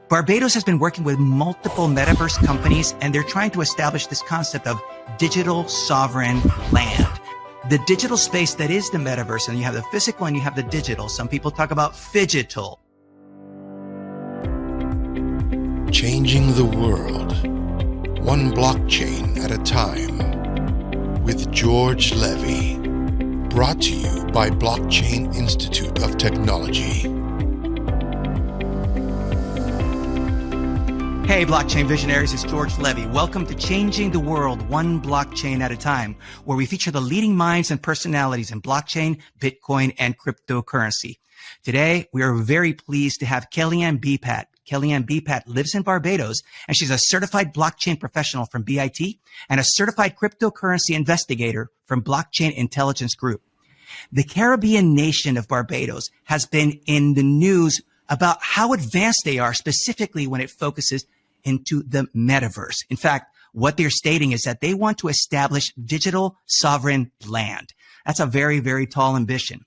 Barbados has been working with multiple metaverse companies, and they're trying to establish this concept of digital sovereign land. The digital space that is the metaverse, and you have the physical and you have the digital. Some people talk about phygital. Changing the world, one blockchain at a time, with George Levy. Brought to you by Blockchain Institute of Technology. Hey, blockchain visionaries, it's George Levy. Welcome to Changing the World, one blockchain at a time, where we feature the leading minds and personalities in blockchain, Bitcoin, and cryptocurrency. Today, we are very pleased to have Kellyanne Beepat. Kellyanne Beepat lives in Barbados, and she's a certified blockchain professional from BIT and a certified cryptocurrency investigator from Blockchain Intelligence Group. The Caribbean nation of Barbados has been in the news about how advanced they are, specifically when it focuses into the metaverse. In fact, what they're stating is that they want to establish digital sovereign land. That's a very, very tall ambition.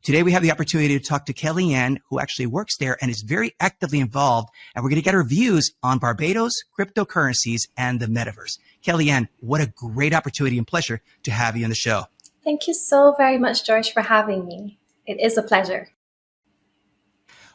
Today, we have the opportunity to talk to Kellyanne, who actually works there and is very actively involved. And we're going to get her views on Barbados, cryptocurrencies, and the metaverse. Kellyanne, what a great opportunity and pleasure to have you on the show. Thank you so very much, George, for having me. It is a pleasure.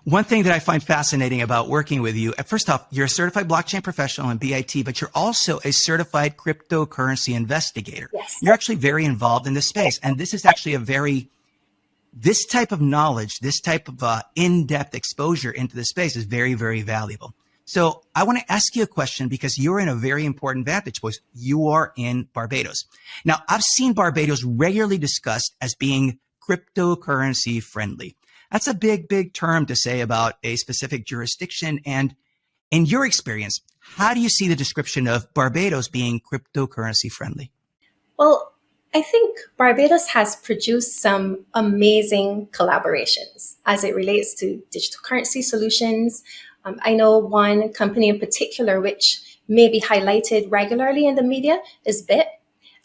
One thing that I find fascinating about working with you, first off, you're a certified blockchain professional in BIT, but you're also a certified cryptocurrency investigator. Yes. You're actually very involved in this space. And this is actually this type of knowledge, this type of in-depth exposure into the space is very, very valuable. So I want to ask you a question because you're in a very important vantage point. You are in Barbados. Now, I've seen Barbados regularly discussed as being cryptocurrency friendly. That's a big, big term to say about a specific jurisdiction. And in your experience, how do you see the description of Barbados being cryptocurrency friendly? Well, I think Barbados has produced some amazing collaborations as it relates to digital currency solutions. I know one company in particular, which may be highlighted regularly in the media, is Bit.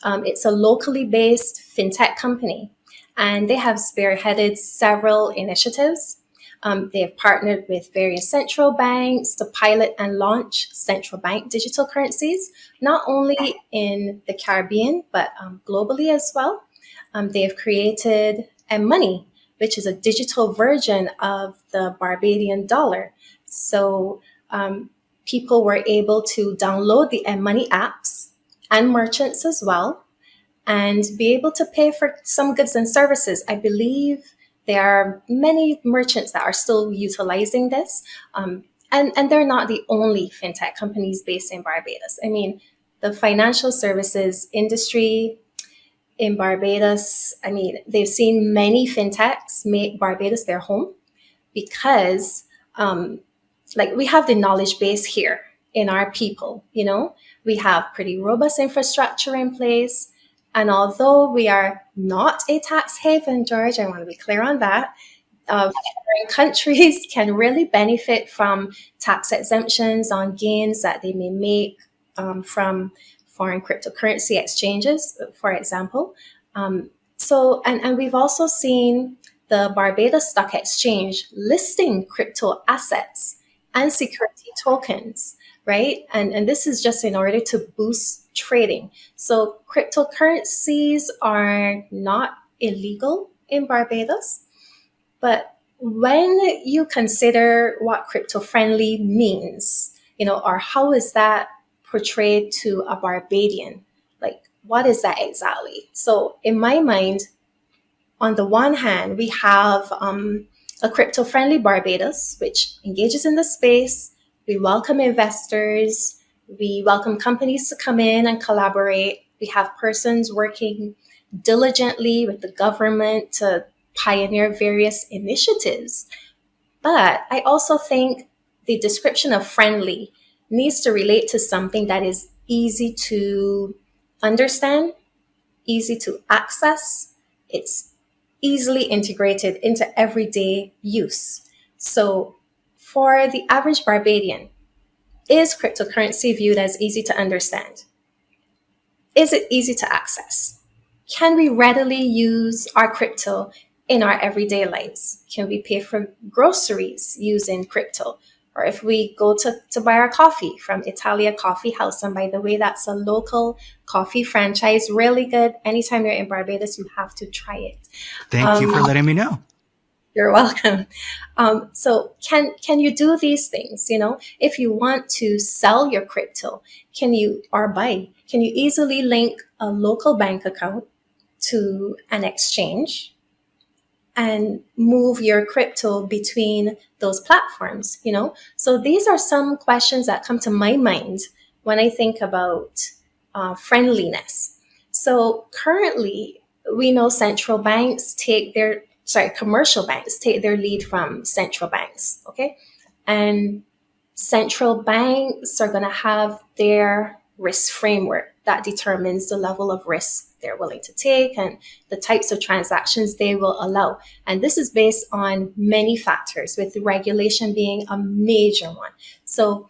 It's a locally based fintech company. And they have spearheaded several initiatives. They have partnered with various central banks to pilot and launch central bank digital currencies, not only in the Caribbean, but globally as well. They have created M-Money, which is a digital version of the Barbadian dollar. So people were able to download the M-Money apps and merchants as well, and be able to pay for some goods and services. I believe there are many merchants that are still utilizing this. And they're not the only fintech companies based in Barbados. I mean, the financial services industry in Barbados, I mean, they've seen many fintechs make Barbados their home because we have the knowledge base here in our people, you know. We have pretty robust infrastructure in place. And although we are not a tax haven, George, I want to be clear on that, foreign countries can really benefit from tax exemptions on gains that they may make from foreign cryptocurrency exchanges, for example. And we've also seen the Barbados Stock Exchange listing crypto assets and security tokens, right? And this is just in order to boost trading. So cryptocurrencies are not illegal in Barbados, but when you consider what crypto-friendly means, you know, or how is that portrayed to a Barbadian, like what is that exactly? So in my mind, on the one hand, we have a crypto-friendly Barbados, which engages in the space. We welcome investors. We welcome companies to come in and collaborate. We have persons working diligently with the government to pioneer various initiatives. But I also think the description of friendly needs to relate to something that is easy to understand, easy to access. It's easily integrated into everyday use. So for the average Barbadian, is cryptocurrency viewed as easy to understand? Is it easy to access? Can we readily use our crypto in our everyday lives? Can we pay for groceries using crypto? Or if we go to buy our coffee from Italia Coffee House, and by the way, that's a local coffee franchise, really good. Anytime you're in Barbados, you have to try it. Thank you for letting me know. You're welcome. So can you do these things? If you want to sell your crypto, can you easily link a local bank account to an exchange and move your crypto between those platforms? So these are some questions that come to my mind when I think about friendliness. So currently, we know commercial banks take their lead from central banks, okay? And central banks are going to have their risk framework that determines the level of risk they're willing to take and the types of transactions they will allow. And this is based on many factors, with regulation being a major one. So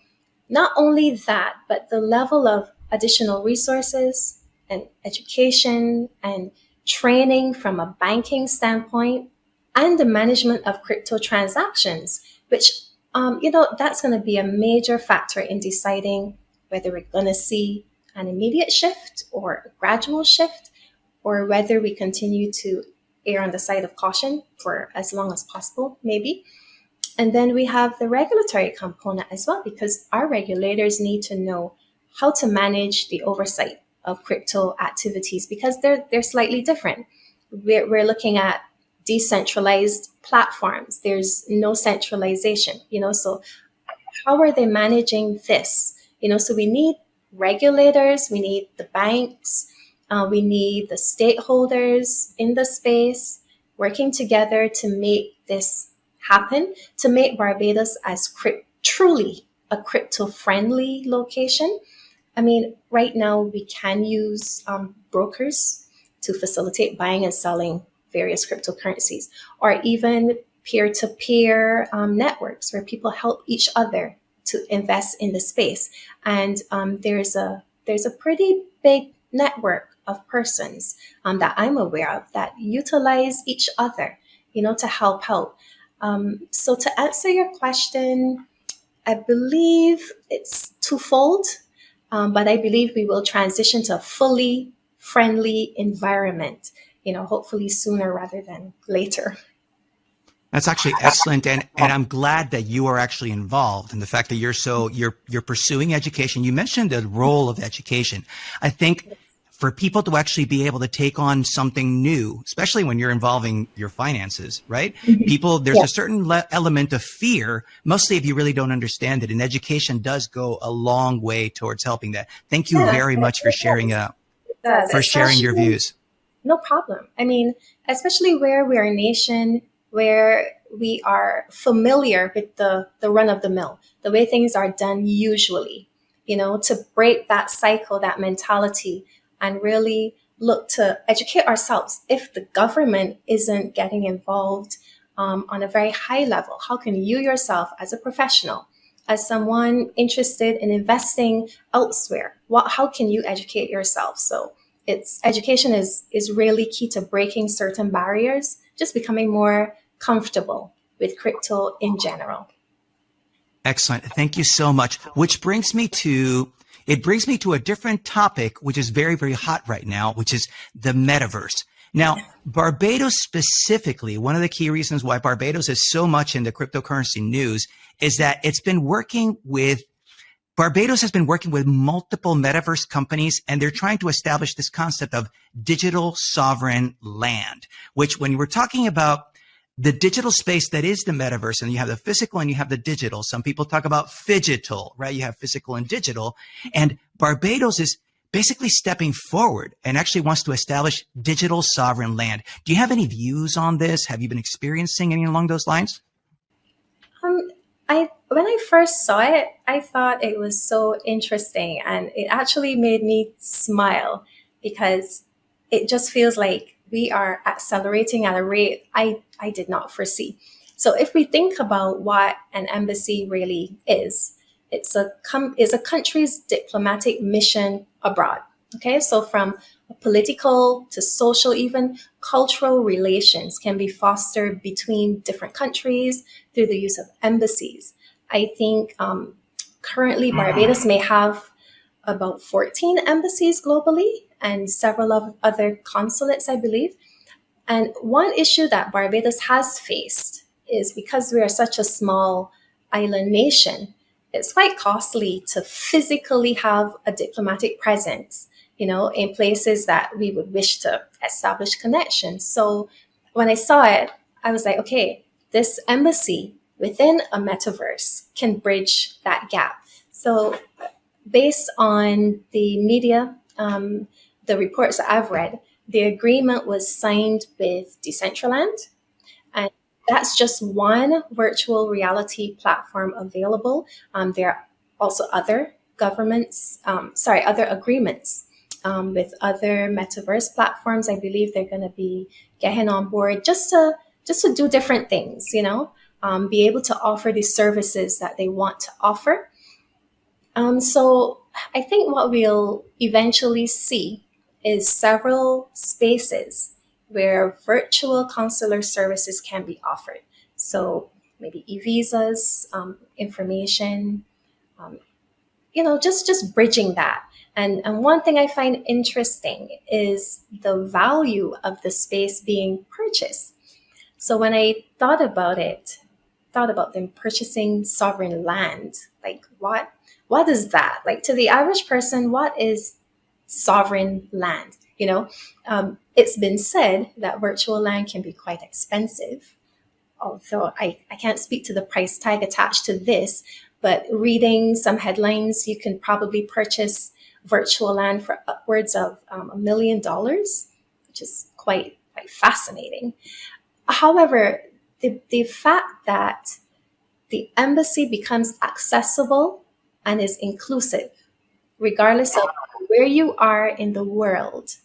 not only that, but the level of additional resources and education and training from a banking standpoint, and the management of crypto transactions, which, that's going to be a major factor in deciding whether we're going to see an immediate shift or a gradual shift, or whether we continue to err on the side of caution for as long as possible, maybe. And then we have the regulatory component as well, because our regulators need to know how to manage the oversight of crypto activities, because they're slightly different. We're looking at decentralized platforms. There's no centralization, so how are they managing this? So we need regulators, we need the banks, we need the stakeholders in the space working together to make this happen, to make Barbados as truly a crypto-friendly location. I mean, right now we can use brokers to facilitate buying and selling various cryptocurrencies, or even peer-to-peer networks where people help each other to invest in the space. And there's a pretty big network of persons that I'm aware of that utilize each other, to help out. So to answer your question, I believe it's twofold, but I believe we will transition to a fully friendly environment, hopefully sooner rather than later. That's actually excellent, and I'm glad that you are actually involved, and the fact that you're pursuing education. You mentioned the role of education. I think for people to actually be able to take on something new, especially when you're involving your finances, right? Mm-hmm. There's a certain element of fear, mostly if you really don't understand it, and education does go a long way towards helping that. Thank you very much for sharing your views. No problem. I mean, especially where we're a nation where we are familiar with the run of the mill, the way things are done usually, to break that cycle, that mentality, and really look to educate ourselves. If the government isn't getting involved on a very high level, how can you yourself as a professional, as someone interested in investing elsewhere, how can you educate yourself? So education is really key to breaking certain barriers, just becoming more comfortable with crypto in general. Excellent. Thank you so much. Which brings me to a different topic, which is very, very hot right now, which is the Metaverse. Now, Barbados specifically, one of the key reasons why Barbados is so much in the cryptocurrency news is that Barbados has been working with multiple Metaverse companies, and they're trying to establish this concept of digital sovereign land, which when we're talking about the digital space that is the Metaverse, and you have the physical and you have the digital. Some people talk about phygital, right? You have physical and digital, and Barbados is basically stepping forward and actually wants to establish digital sovereign land. Do you have any views on this? Have you been experiencing any along those lines? When I first saw it, I thought it was so interesting, and it actually made me smile because it just feels like we are accelerating at a rate I did not foresee. So if we think about what an embassy really is, it's a country's diplomatic mission abroad. Okay, so from political to social, even cultural relations can be fostered between different countries through the use of embassies. I think currently Barbados may have about 14 embassies globally and several of other consulates, I believe. And one issue that Barbados has faced is because we are such a small island nation, it's quite costly to physically have a diplomatic presence, in places that we would wish to establish connections. So when I saw it, I was like, okay, this embassy within a metaverse can bridge that gap. So based on the media, the reports that I've read, the agreement was signed with Decentraland, and that's just one virtual reality platform available. There are also other other agreements with other metaverse platforms. I believe they're going to be getting on board just to do different things, be able to offer the services that they want to offer. So I think what we'll eventually see is several spaces where virtual consular services can be offered. So maybe e-visas, information, just bridging that. And one thing I find interesting is the value of the space being purchased. So when I thought about them purchasing sovereign land, like what is that? Like, to the average person, what is sovereign land? It's been said that virtual land can be quite expensive, although I can't speak to the price tag attached to this, but reading some headlines, you can probably purchase virtual land for upwards of $1 million, which is quite fascinating. However, the fact that the embassy becomes accessible and is inclusive, regardless of where you are in the world,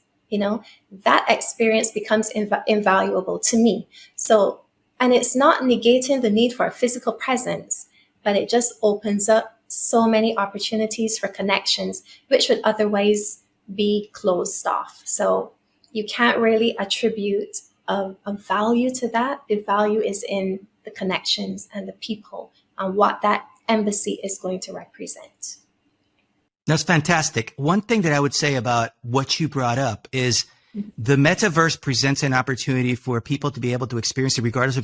that experience becomes invaluable to me. So, and it's not negating the need for a physical presence, but it just opens up so many opportunities for connections, which would otherwise be closed off. So you can't really attribute a value to that. The value is in the connections and the people and what that embassy is going to represent. That's fantastic. One thing that I would say about what you brought up is the metaverse presents an opportunity for people to be able to experience it regardless of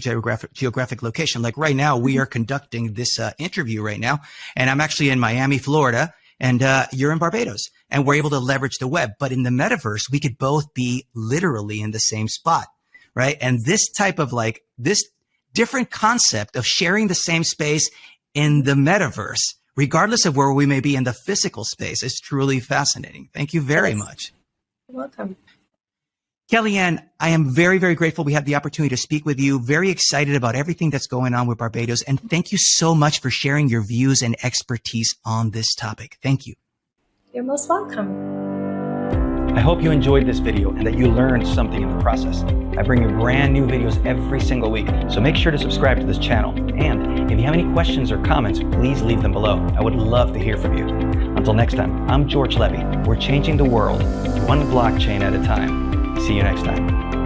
geographic location. Like right now, we are conducting this interview right now, and I'm actually in Miami, Florida, and you're in Barbados, and we're able to leverage the web. But in the metaverse, we could both be literally in the same spot, right? And this type of this different concept of sharing the same space in the metaverse, regardless of where we may be in the physical space, is truly fascinating. Thank you very much. You're welcome. Kellyanne, I am very, very grateful we had the opportunity to speak with you. Very excited about everything that's going on with Barbados. And thank you so much for sharing your views and expertise on this topic. Thank you. You're most welcome. I hope you enjoyed this video and that you learned something in the process. I bring you brand new videos every single week, so make sure to subscribe to this channel. And if you have any questions or comments, please leave them below. I would love to hear from you. Until next time, I'm George Levy. We're changing the world one blockchain at a time. See you next time.